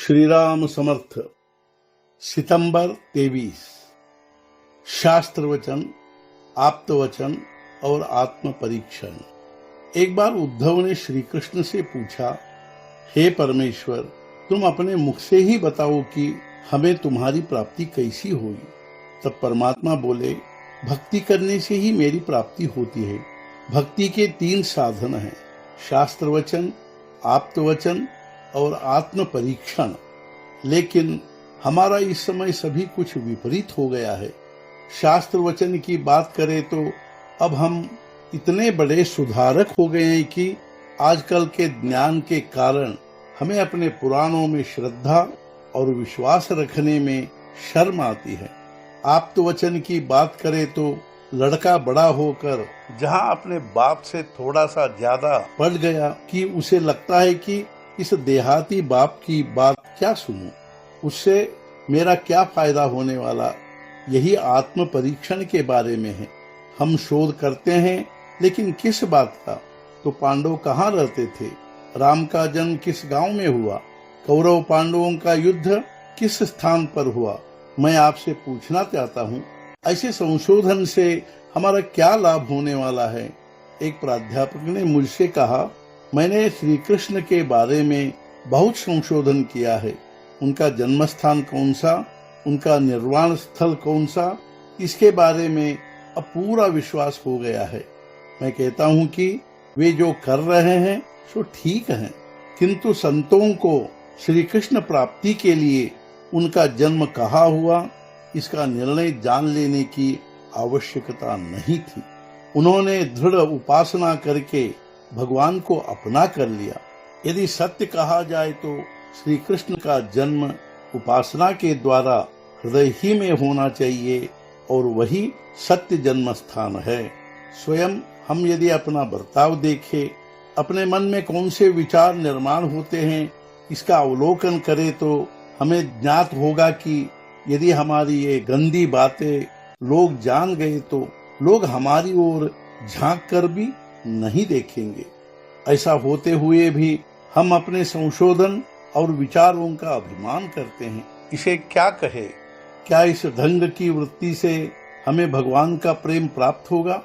श्री राम समर्थ। सितंबर 23। शास्त्र वचन, आप्तवचन और आत्म परीक्षण। एक बार उद्धव ने श्री कृष्ण से पूछा, हे परमेश्वर, तुम अपने मुख से ही बताओ कि हमें तुम्हारी प्राप्ति कैसी हुई। तब परमात्मा बोले, भक्ति करने से ही मेरी प्राप्ति होती है। भक्ति के 3 साधन हैं, शास्त्र वचन, आप्तवचन और आत्म परीक्षण। लेकिन हमारा इस समय सभी कुछ विपरीत हो गया है। शास्त्र वचन की बात करें तो अब हम इतने बड़े सुधारक हो गए हैं कि आजकल के ज्ञान के कारण हमें अपने पुराणों में श्रद्धा और विश्वास रखने में शर्म आती है। आप्तवचन की बात करें तो लड़का बड़ा होकर जहां अपने बाप से थोड़ा सा ज्यादा पढ़ गया कि उसे लगता है कि इस देहाती बाप की बात क्या सुनूं, उससे मेरा क्या फायदा होने वाला। यही आत्म परीक्षण के बारे में है। हम शोध करते हैं, लेकिन किस बात का? तो पांडव कहाँ रहते थे, राम का जन्म किस गांव में हुआ, कौरव पांडवों का युद्ध किस स्थान पर हुआ। मैं आपसे पूछना चाहता हूँ, ऐसे संशोधन से हमारा क्या लाभ होने वाला है? एक प्राध्यापक ने मुझसे कहा, मैंने श्री कृष्ण के बारे में बहुत संशोधन किया है। उनका जन्म स्थान कौन सा, उनका निर्वाण स्थल कौन सा, इसके बारे में अब पूरा विश्वास हो गया है। मैं कहता हूँ कि वे जो कर रहे हैं सो ठीक है, किंतु संतों को श्री कृष्ण प्राप्ति के लिए उनका जन्म कहाँ हुआ, इसका निर्णय जान लेने की आवश्यकता नहीं थी। उन्होंने दृढ़ उपासना करके भगवान को अपना कर लिया। यदि सत्य कहा जाए तो श्री कृष्ण का जन्म उपासना के द्वारा हृदय ही में होना चाहिए और वही सत्य जन्म स्थान है। स्वयं हम यदि अपना बर्ताव देखें, अपने मन में कौन से विचार निर्माण होते हैं, इसका अवलोकन करें तो हमें ज्ञात होगा कि यदि हमारी ये गंदी बातें लोग जान गए तो लोग हमारी ओर झांक कर भी नहीं देखेंगे। ऐसा होते हुए भी हम अपने संशोधन और विचारों का अभिमान करते हैं। इसे क्या कहे? क्या इस ढंग की वृत्ति से हमें भगवान का प्रेम प्राप्त होगा?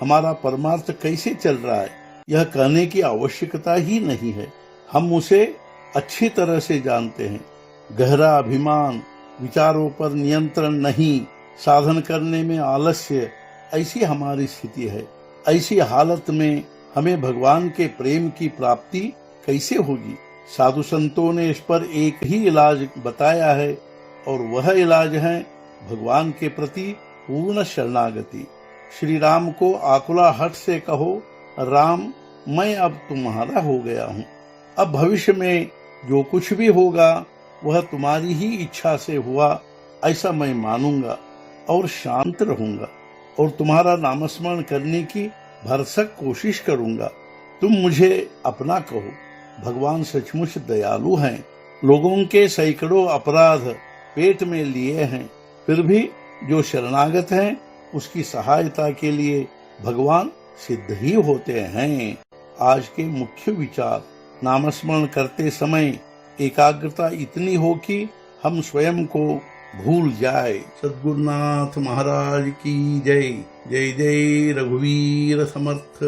हमारा परमार्थ कैसे चल रहा है, यह कहने की आवश्यकता ही नहीं है। हम उसे अच्छी तरह से जानते हैं। गहरा अभिमान, विचारों पर नियंत्रण नहीं, साधन करने में आलस्य, ऐसी हमारी स्थिति है। ऐसी हालत में हमें भगवान के प्रेम की प्राप्ति कैसे होगी? साधु संतों ने इस पर एक ही इलाज बताया है, और वह इलाज है भगवान के प्रति पूर्ण शरणागति। श्री राम को आकुलाहट से कहो, राम मैं अब तुम्हारा हो गया हूँ। अब भविष्य में जो कुछ भी होगा वह तुम्हारी ही इच्छा से हुआ, ऐसा मैं मानूंगा और शांत रहूंगा और तुम्हारा नामस्मरण करने की भरसक कोशिश करूंगा। तुम मुझे अपना कहो। भगवान सचमुच दयालु हैं। लोगों के सैकड़ों अपराध पेट में लिए हैं, फिर भी जो शरणागत हैं उसकी सहायता के लिए भगवान सिद्ध ही होते हैं। आज के मुख्य विचार, नामस्मरण करते समय एकाग्रता इतनी हो कि हम स्वयं को भूल जाए। सद्गुरुनाथ महाराज की जय। जय जय रघुवीर समर्थ।